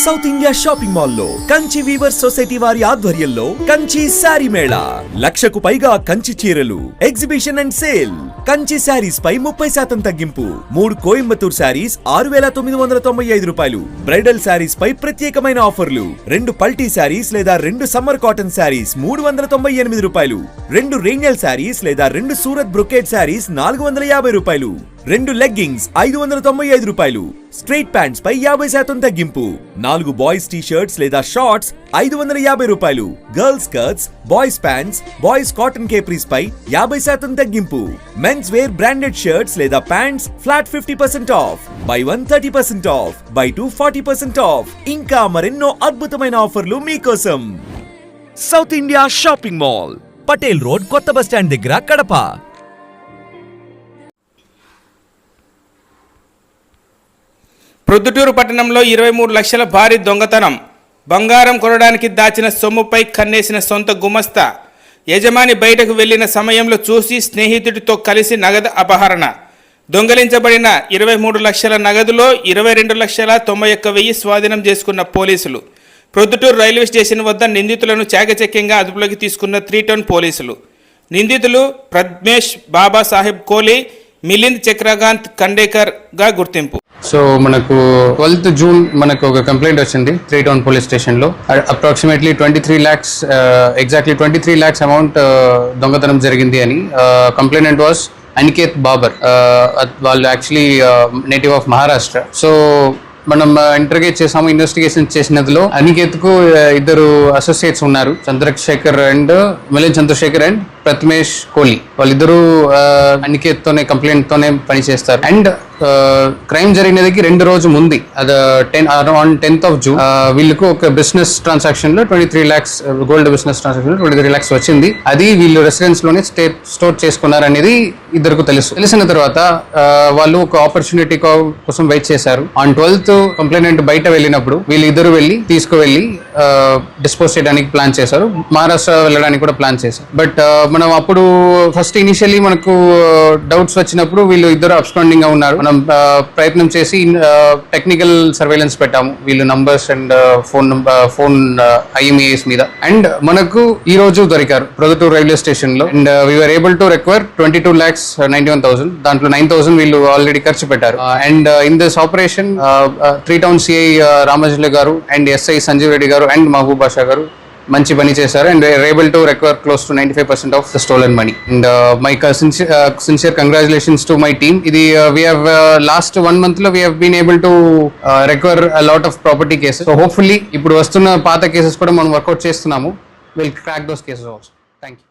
South India shopping mall లో Kanchi Weaver society వారి ఆధ్వర్యంలో కంచి శారీ మేళా 1,00,000కు పైగా కంచి చీరలు exhibition and sale. Kanchi saris పై 30% తగ్గింపు. 3 కోయంబత్తూర్ శారీస్ 6,995 రూపాయలు. బ్రైడల్ శారీస్ పై ప్రత్యేకమైన ఆఫర్లు. 2 పల్టీ శారీస్ లేదా 2 సమ్మర్ కాటన్ శారీస్ 398 రూపాయలు. 2 రేంజల్ శారీస్ లేదా 2 సూరత్ బ్రొకేట్ శారీస్ 450 రూపాయలు. 2 లెగ్గింగ్స్ 595 రూపాయలు. స్ట్రైట్ ప్యాంట్స్ పై 50% తగ్గింపు. 4 బాయ్స్ టీ షర్ట్స్ లేదా షార్ట్స్ 550 రూపాయలు. Girls skirts, boys pants, boys cotton capris పై 50% తగ్గింపు. మెన్స్ వేర్ బ్రాండెడ్ షర్ట్స్ లేదా pants flat 50% off. Buy 1 30% off. Buy 2 40% off. ఇంకా మరెన్నో అద్భుతమైన ఆఫర్లు మీకోసం. South India shopping mall, Patel road, కొత్త బస్ స్టాండ్ దగ్గర, కడప. ప్రొద్దుటూరు పట్టణంలో 23 లక్షల భారీ దొంగతనం. బంగారం కొనడానికి దాచిన సొమ్ముపై కన్నేసిన సొంత గుమస్తా. యజమాని బయటకు వెళ్లిన సమయంలో చూసి స్నేహితుడితో కలిసి నగదు అపహరణ. దొంగలించబడిన 23 లక్షల నగదులో 22,91,000 స్వాధీనం చేసుకున్న పోలీసులు. ప్రొద్దుటూరు రైల్వే స్టేషన్ వద్ద నిందితులను చాకచక్యంగా అదుపులోకి తీసుకున్న 3 టౌన్ పోలీసులు. నిందితులు ప్రద్మేష్ బాబా సాహెబ్ కోహ్లీ, మిలింద్ చక్రకాంత్ ఖండేకర్ గా గుర్తింపు. సో మనకు 12th జూన్ మనకు ఒక కంప్లైంట్ వచ్చింది 3 టౌన్ పోలీస్ స్టేషన్లో. Approximately 23 lakhs exactly 23 lakhs amount దొంగతనం జరిగింది అని. Complainant was Aniket Babar. వాళ్ళు actually native of Maharashtra. So మనం ఇంటర్గేట్ చేసాము. ఇన్వెస్టిగేషన్ చేసినదిలో అనికేత్కు 2 అసోసియేట్స్ ఉన్నారు, చంద్రశేఖర్ అండ్ మిలింద్ చంద్రశేఖర్ అండ్ ప్రథమేష్ కోహ్లీ. వాళ్ళిద్దరూ అనికేత్ తోనే కంప్లైంట్ తోనే పనిచేస్తారు. అండ్ క్రైమ్ జరిగినదికి 2 రోజు ముందు, అది అరౌండ్ 10th of June, వీళ్ళకు ఒక బిజినెస్ ట్రాన్సాక్షన్ లో 23 lakhs గోల్డ్ బిజినెస్ ట్రాన్సాక్షన్ లో 23 lakhs వచ్చింది. అది వీళ్ళు రెసిడెన్స్ లోనే స్టోర్ చేసుకున్నారు అనేది ఇద్దరికి తెలిసిన తర్వాత వాళ్ళు ఒక ఆపర్చునిటీ కోసం వెయిట్ చేశారు. ఆన్ 12th కంప్లైనెంట్ బయట వెళ్ళినప్పుడు వీళ్ళిద్దరు వెళ్ళి తీసుకువెళ్ళి డిస్పోజ్ చేయడానికి ప్లాన్ చేశారు. మహారాష్ట్ర వెళ్ళడానికి కూడా ప్లాన్ చేశారు. బట్ మనం అప్పుడు ఫస్ట్ ఇనిషియల్లీ మనకు డౌట్స్ వచ్చినప్పుడు వీళ్ళు ఇద్దరు అబ్స్కాండింగ్ గా ఉన్నారు. మనం ప్రయత్నం చేసి టెక్నికల్ సర్వేలెన్స్ పెట్టాము వీళ్ళు నంబర్స్ అండ్ ఫోన్ IMEIs మీద. అండ్ మనకు ఈ రోజు దొరికారు ప్రొద్దుటూరు రైల్వే స్టేషన్ లో. And we're able to recover 22,91,000. దాంట్లో 9,000 వీళ్ళు ఆల్రెడీ ఖర్చు పెట్టారు. And in this operation 3 town CI Ramajula garu and SI Sanjeev Reddy గారు అండ్ మహబూబ్ బాషా గారు మంచి పని చేశారు. And we're able to recover close to 95% of the stolen money. And my sincere congratulations to my team. ఇది we have last 1 month లో we have been able to recover a lot of property cases. So hopefully ఇప్పుడు వస్తున్న పాత cases కూడా మనం work out చేస్తున్నాము. We'll crack those cases also. Thank you.